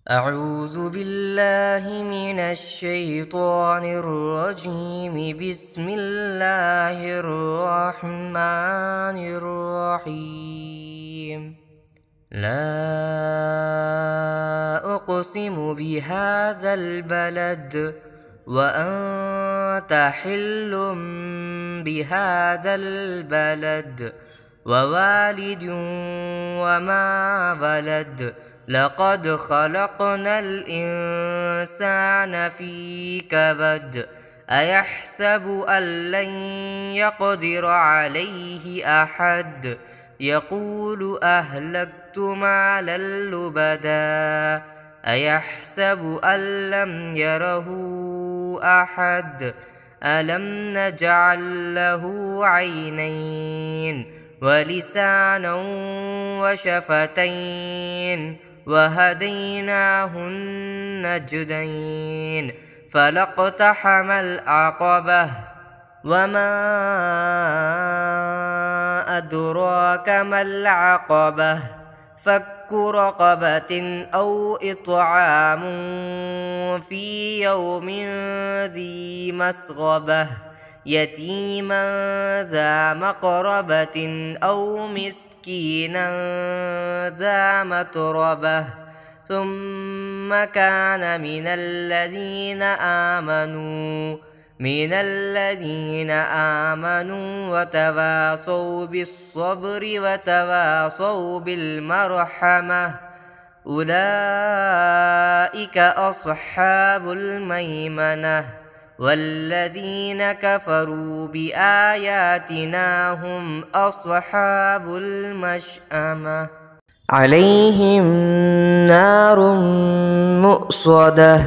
أعوذ بالله من الشيطان الرجيم. بسم الله الرحمن الرحيم. لا أقسم بهذا البلد وأنت حل بهذا البلد ووالد وما ولد. لقد خلقنا الإنسان في كبد. أيحسب أن لن يقدر عليه أحد. يقول أهلكت مالا لبدا. أيحسب أن لم يره أحد. ألم نجعل له عينين ولسانا وشفتين وهديناه النجدين. فلاقتحم العقبة وما أدراك ما العقبة. فك رقبة أو إطعام في يوم ذي مسغبة. يتيما ذا مقربة أو مسكينا ذا متربة. ثم كان من الذين آمنوا وتواصوا بالصبر وتواصوا بالمرحمة. أولئك أصحاب الميمنة. والذين كفروا بآياتنا هم أصحاب المشأمة. عليهم نار مؤصدة.